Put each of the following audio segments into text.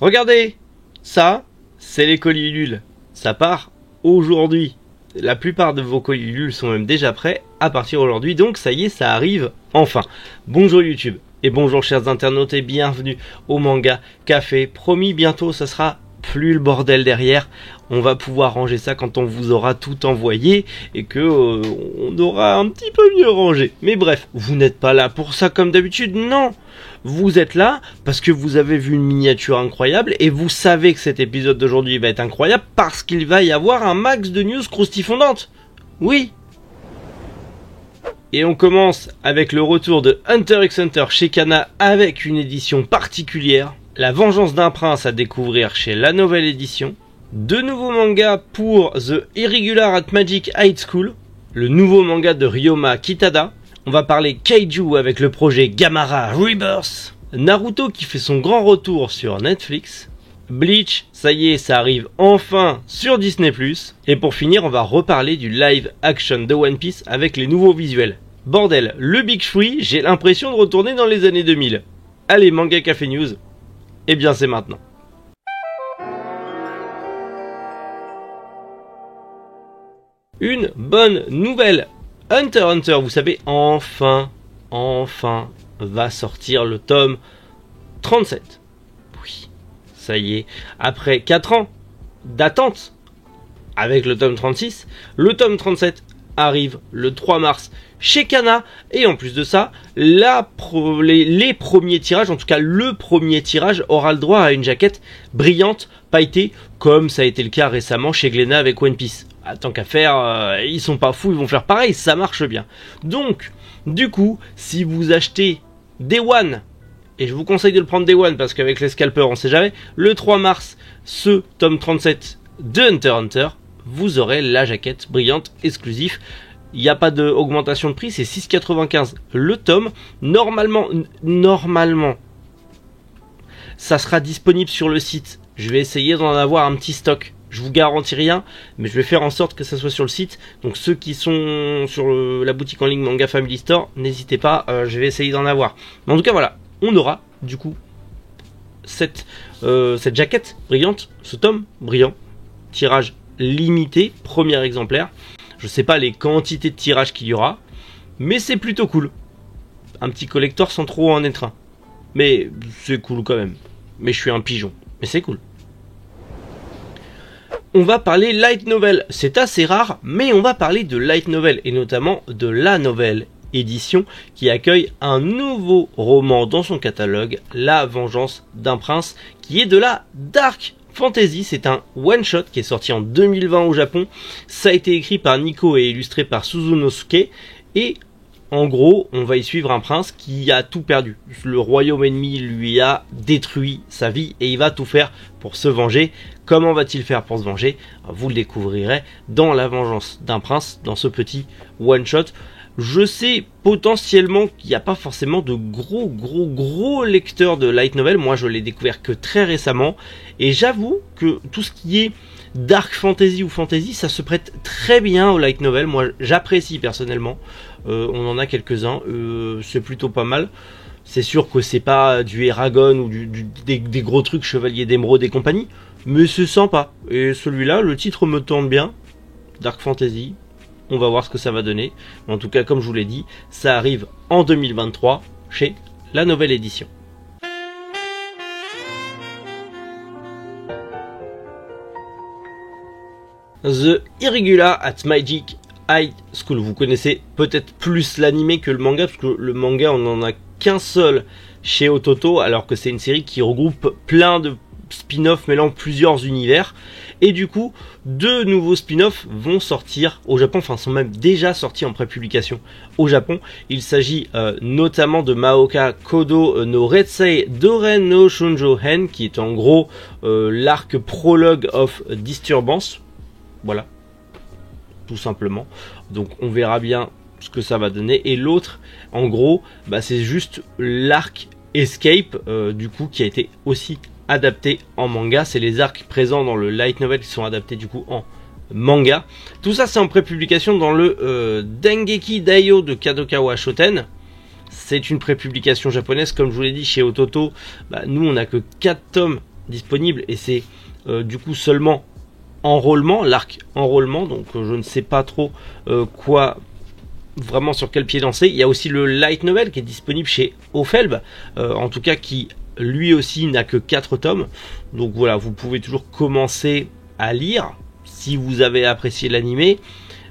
Regardez, ça, c'est les colis Ulule. Ça part aujourd'hui. La plupart de vos colis Ulule sont même déjà prêts à partir aujourd'hui, donc ça y est, ça arrive enfin. Bonjour YouTube et bonjour chers internautes et bienvenue au Manga Café. Promis, bientôt ça sera plus le bordel derrière. On va pouvoir ranger ça quand on vous aura tout envoyé et que on aura un petit peu mieux rangé. Mais bref, vous n'êtes pas là pour ça comme d'habitude, non. Vous êtes là parce que vous avez vu une miniature incroyable et vous savez que cet épisode d'aujourd'hui va être incroyable parce qu'il va y avoir un max de news croustifondantes. Oui. Et on commence avec le retour de Hunter x Hunter chez Kana avec une édition particulière. La vengeance d'un prince à découvrir chez la nouvelle édition. Deux nouveaux mangas pour The Irregular at Magic High School. Le nouveau manga de Ryoma Kitada. On va parler Kaiju avec le projet Gamara Rebirth. Naruto qui fait son grand retour sur Netflix. Bleach, ça y est, ça arrive enfin sur Disney+. Et pour finir, on va reparler du live action de One Piece avec les nouveaux visuels. Bordel, le Big Free, j'ai l'impression de retourner dans les années 2000. Allez, Manga Café News. Eh bien, c'est maintenant. Une bonne nouvelle. Hunter x Hunter, vous savez, enfin va sortir le tome 37. Oui, ça y est. Après 4 ans d'attente avec le tome 36, le tome 37 arrive le 3 mars chez Kana. Et en plus de ça, les premiers tirages, en tout cas le premier tirage, aura le droit à une jaquette brillante, pailletée, comme ça a été le cas récemment chez Glénat avec One Piece. Tant qu'à faire, ils sont pas fous, ils vont faire pareil, ça marche bien. Donc, du coup, si vous achetez Day One, et je vous conseille de le prendre Day One parce qu'avec les scalpers on sait jamais, le 3 mars, ce tome 37 de Hunter x Hunter, vous aurez la jaquette brillante exclusive. Il n'y a pas d'augmentation de prix, c'est 6,95 le tome. Normalement, ça sera disponible sur le site. Je vais essayer d'en avoir un petit stock. Je vous garantis rien, mais je vais faire en sorte que ça soit sur le site. Donc ceux qui sont sur la boutique en ligne Manga Family Store, n'hésitez pas, je vais essayer d'en avoir. Mais en tout cas voilà, on aura du coup cette jaquette brillante, ce tome brillant, tirage limité, premier exemplaire. Je sais pas les quantités de tirages qu'il y aura, mais c'est plutôt cool. Un petit collector sans trop en être un. Mais c'est cool quand même. Mais je suis un pigeon, mais c'est cool. On va parler light novel, c'est assez rare, mais on va parler de light novel, et notamment de la nouvelle édition qui accueille un nouveau roman dans son catalogue, La vengeance d'un prince, qui est de la dark fantasy. C'est un one-shot qui est sorti en 2020 au Japon, ça a été écrit par Nico et illustré par Suzunosuke, et en gros, on va y suivre un prince qui a tout perdu. Le royaume ennemi lui a détruit sa vie et il va tout faire pour se venger. Comment va-t-il faire pour se venger? Vous le découvrirez dans La vengeance d'un prince, dans ce petit one-shot. Je sais potentiellement qu'il n'y a pas forcément de gros lecteurs de light novel. Moi, je l'ai découvert que très récemment. Et j'avoue que tout ce qui est dark fantasy ou fantasy, ça se prête très bien au light novel. Moi, j'apprécie personnellement. On en a quelques-uns. C'est plutôt pas mal. C'est sûr que c'est pas du Eragon ou des gros trucs Chevalier d'Émeraude et compagnie. Mais c'est sympa. Et celui-là, le titre me tente bien. Dark fantasy. On va voir ce que ça va donner. En tout cas, comme je vous l'ai dit, ça arrive en 2023 chez la nouvelle édition. The Irregular at Magic High School. Vous connaissez peut-être plus l'anime que le manga, parce que le manga, on n'en a qu'un seul chez Ototo, alors que c'est une série qui regroupe plein de spin-off mêlant plusieurs univers. Et du coup, deux nouveaux spin-offs vont sortir au Japon, enfin sont même déjà sortis en prépublication au Japon. Il s'agit notamment de Maoka Kodo no Retsei Doren no Shoujo Hen, qui est en gros l'arc prologue of Disturbance. Voilà, tout simplement. Donc on verra bien ce que ça va donner. Et l'autre, en gros, c'est juste l'arc Escape, du coup, qui a été aussi adapté en manga. C'est les arcs présents dans le light novel qui sont adaptés du coup en manga. Tout ça c'est en prépublication dans le Dengeki Daio de Kadokawa Shoten. C'est une prépublication japonaise, comme je vous l'ai dit, chez Ototo. Nous on n'a que 4 tomes disponible et c'est du coup seulement enrôlement, l'arc enrôlement, donc je ne sais pas trop quoi vraiment sur quel pied danser. Il y a aussi le light novel qui est disponible chez Ofelb, en tout cas qui lui aussi n'a que 4 tomes, donc voilà, vous pouvez toujours commencer à lire si vous avez apprécié l'animé,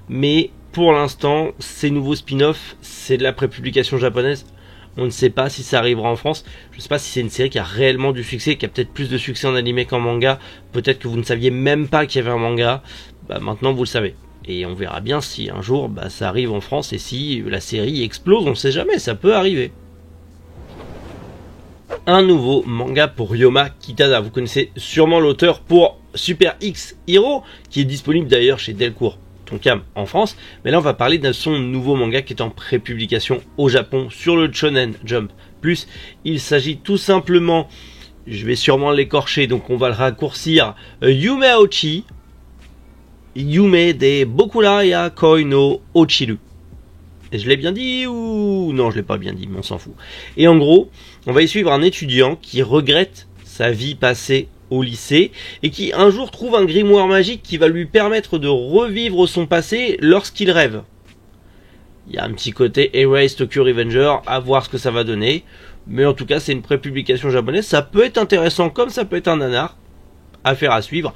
mais pour l'instant ces nouveaux spin-offs c'est de la prépublication japonaise. On ne sait pas si ça arrivera en France. Je ne sais pas si c'est une série qui a réellement du succès, qui a peut-être plus de succès en animé qu'en manga. Peut-être que vous ne saviez même pas qu'il y avait un manga. Maintenant vous le savez. Et on verra bien si un jour ça arrive en France et si la série explose. On ne sait jamais, ça peut arriver. Un nouveau manga pour Ryoma Kitada. Vous connaissez sûrement l'auteur pour Super X Hero, qui est disponible d'ailleurs chez Delcourt Tonkam en France, mais là on va parler de son nouveau manga qui est en prépublication au Japon sur le Shonen Jump Plus. Il s'agit tout simplement, je vais sûrement l'écorcher donc on va le raccourcir, Yume Ochi Yume de Bokura ya Koi no Ochiru. Et je l'ai bien dit ou non, je l'ai pas bien dit, mais on s'en fout. Et en gros, on va y suivre un étudiant qui regrette sa vie passée au lycée et qui un jour trouve un grimoire magique qui va lui permettre de revivre son passé lorsqu'il rêve. Il y a un petit côté Erase Tokyo Revenger, à voir ce que ça va donner, mais en tout cas c'est une prépublication japonaise, ça peut être intéressant comme ça peut être un nanar, affaire à suivre.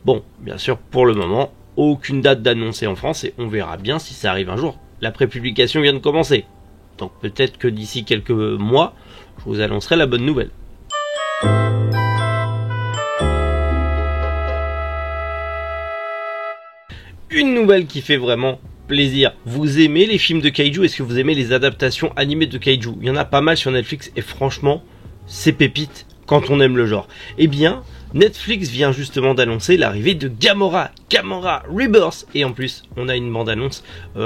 Bon, bien sûr pour le moment, aucune date d'annoncer en France et on verra bien si ça arrive un jour. La prépublication vient de commencer, donc peut-être que d'ici quelques mois, je vous annoncerai la bonne nouvelle. Une nouvelle qui fait vraiment plaisir. Vous aimez les films de kaiju? Est-ce que vous aimez les adaptations animées de kaiju? Il y en a pas mal sur Netflix et franchement, c'est pépite quand on aime le genre. Eh bien, Netflix vient justement d'annoncer l'arrivée de Gamora Rebirth. Et en plus, on a une bande-annonce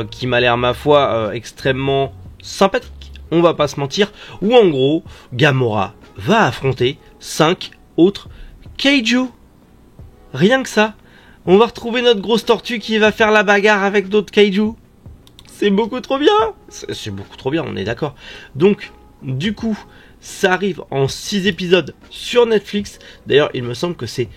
qui m'a l'air, ma foi, extrêmement sympathique. On va pas se mentir. Où en gros, Gamora va affronter 5 autres kaiju. Rien que ça. On va retrouver notre grosse tortue qui va faire la bagarre avec d'autres kaiju. C'est beaucoup trop bien. C'est beaucoup trop bien, on est d'accord. Donc, du coup, ça arrive en 6 épisodes sur Netflix. D'ailleurs, il me semble que c'est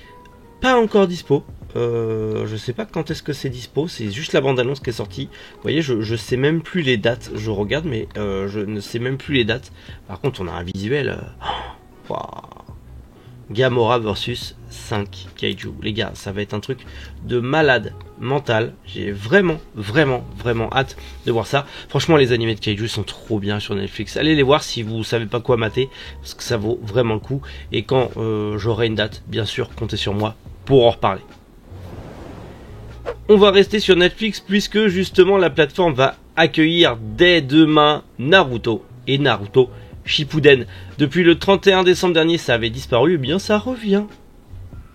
pas encore dispo. Je sais pas quand est-ce que c'est dispo. C'est juste la bande-annonce qui est sortie. Vous voyez, je sais même plus les dates. Je regarde, mais je ne sais même plus les dates. Par contre, on a un visuel. Wow. Gamora versus 5 kaiju. Les gars, ça va être un truc de malade mental. J'ai vraiment hâte de voir ça. Franchement, les animés de kaiju sont trop bien sur Netflix. Allez les voir si vous savez pas quoi mater, parce que ça vaut vraiment le coup. Et quand j'aurai une date, bien sûr, comptez sur moi pour en reparler. On va rester sur Netflix puisque justement la plateforme va accueillir dès demain Naruto et Naruto Shippuden. Depuis le 31 décembre dernier, ça avait disparu, eh bien ça revient.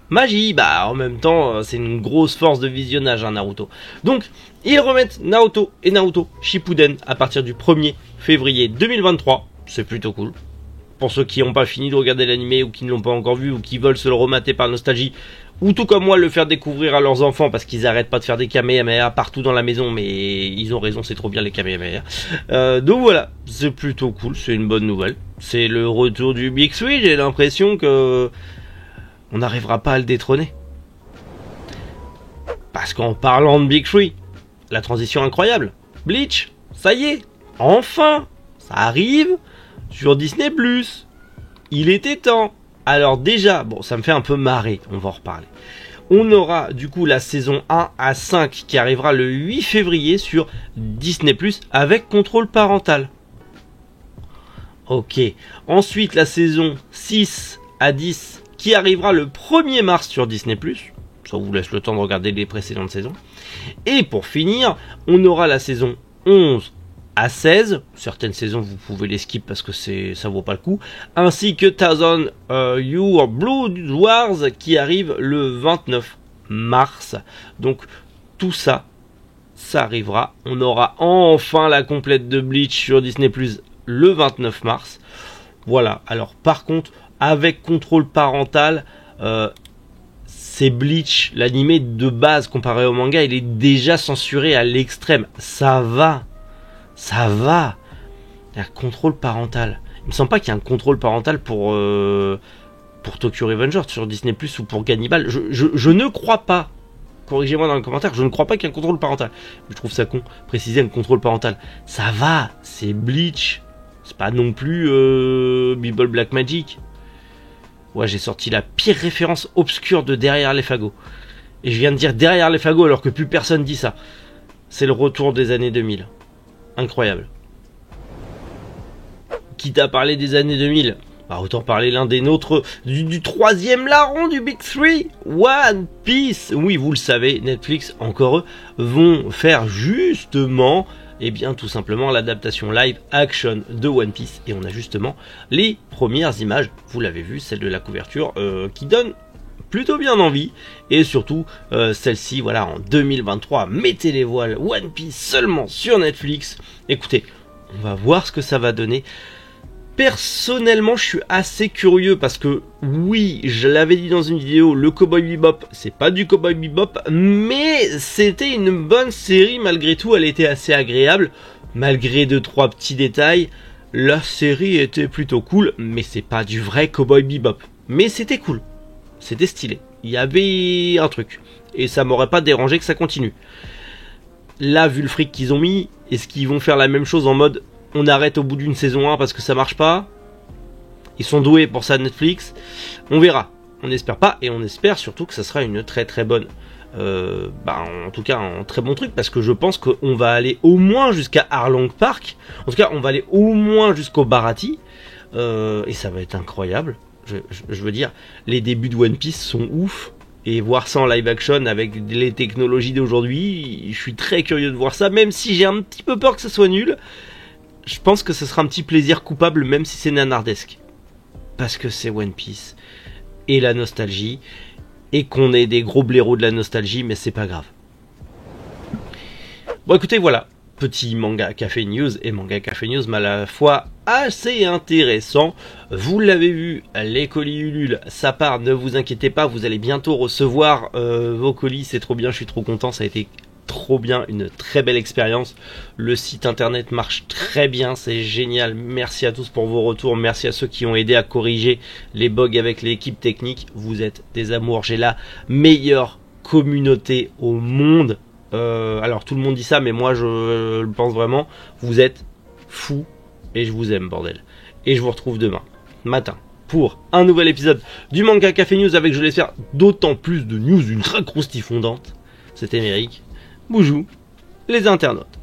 Magie, en même temps, c'est une grosse force de visionnage, Naruto. Donc, ils remettent Naruto et Naruto Shippuden à partir du 1er février 2023. C'est plutôt cool. Pour ceux qui n'ont pas fini de regarder l'animé ou qui ne l'ont pas encore vu ou qui veulent se le remater par nostalgie, ou tout comme moi le faire découvrir à leurs enfants parce qu'ils arrêtent pas de faire des Kamehameha partout dans la maison, mais ils ont raison, c'est trop bien les Kamehameha. Donc voilà, c'est plutôt cool, c'est une bonne nouvelle. C'est le retour du Big Three, j'ai l'impression que on n'arrivera pas à le détrôner. Parce qu'en parlant de Big Three, la transition incroyable, Bleach, ça y est, enfin, ça arrive sur Disney+. Il était temps. Alors déjà, bon, ça me fait un peu marrer, on va en reparler. On aura du coup la saison 1 à 5 qui arrivera le 8 février sur Disney+, avec contrôle parental. Ok. Ensuite, la saison 6 à 10 qui arrivera le 1er mars sur Disney+. Ça vous laisse le temps de regarder les précédentes saisons. Et pour finir, on aura la saison 11 à 16, certaines saisons vous pouvez les skip parce que ça vaut pas le coup, ainsi que Thousand Your Blood Wars qui arrive le 29 mars. Donc tout ça, ça arrivera. On aura enfin la complète de Bleach sur Disney Plus le 29 mars. Voilà, alors par contre, avec contrôle parental, c'est Bleach, l'animé de base comparé au manga, il est déjà censuré à l'extrême. Ça va. Il y a un contrôle parental. Il me semble pas qu'il y a un contrôle parental pour pour Tokyo Revengers sur Disney Plus ou pour Cannibal. Je ne crois pas, corrigez-moi dans les commentaires, je ne crois pas qu'il y ait un contrôle parental. Je trouve ça con, préciser un contrôle parental. Ça va, c'est Bleach, c'est pas non plus Bible Black Magic. Ouais, j'ai sorti la pire référence obscure de Derrière les fagots. Et je viens de dire Derrière les fagots alors que plus personne dit ça. C'est le retour des années 2000. Incroyable. Quitte à parler des années 2000, bah autant parler l'un des nôtres du troisième larron du Big Three, One Piece. Oui, vous le savez, Netflix, encore eux, vont faire justement, eh bien tout simplement l'adaptation live action de One Piece. Et on a justement les premières images, vous l'avez vu, celle de la couverture, qui donne plutôt bien envie. Et surtout, celle-ci, voilà, en 2023, mettez les voiles, One Piece seulement sur Netflix. Écoutez, on va voir ce que ça va donner. Personnellement, je suis assez curieux parce que, oui, je l'avais dit dans une vidéo, le Cowboy Bebop, c'est pas du Cowboy Bebop, mais c'était une bonne série malgré tout, elle était assez agréable, malgré 2-3 petits détails, la série était plutôt cool, mais c'est pas du vrai Cowboy Bebop, mais c'était cool, c'était stylé, il y avait un truc, et ça m'aurait pas dérangé que ça continue. Là, vu le fric qu'ils ont mis, est-ce qu'ils vont faire la même chose en mode on arrête au bout d'une saison 1 parce que ça marche pas? Ils sont doués pour ça, Netflix. On verra. On n'espère pas, et on espère surtout que ça sera une très très bonne. En tout cas, un très bon truc, parce que je pense qu'on va aller au moins jusqu'à Arlong Park. En tout cas, on va aller au moins jusqu'au Baratie. Et ça va être incroyable. Je veux dire, les débuts de One Piece sont ouf. Et voir ça en live action avec les technologies d'aujourd'hui, je suis très curieux de voir ça, même si j'ai un petit peu peur que ça soit nul. Je pense que ce sera un petit plaisir coupable, même si c'est nanardesque. Parce que c'est One Piece. Et la nostalgie. Et qu'on est des gros blaireaux de la nostalgie, mais c'est pas grave. Bon, écoutez, voilà. Petit manga café news. Et manga café news, mais à la fois assez intéressant. Vous l'avez vu, les colis Ulule, ça part, ne vous inquiétez pas. Vous allez bientôt recevoir vos colis. C'est trop bien, je suis trop content. Ça a été trop bien, une très belle expérience. Le site internet marche très bien, c'est génial. Merci à tous pour vos retours, merci à ceux qui ont aidé à corriger les bugs avec l'équipe technique. Vous êtes des amours, j'ai la meilleure communauté au monde. Alors tout le monde dit ça, mais moi je le pense vraiment. Vous êtes fous et je vous aime, bordel. Et je vous retrouve demain matin pour un nouvel épisode du Manga Café News avec, je l'espère, d'autant plus de news ultra croustifondante. C'était Méric. Bonjour les internautes.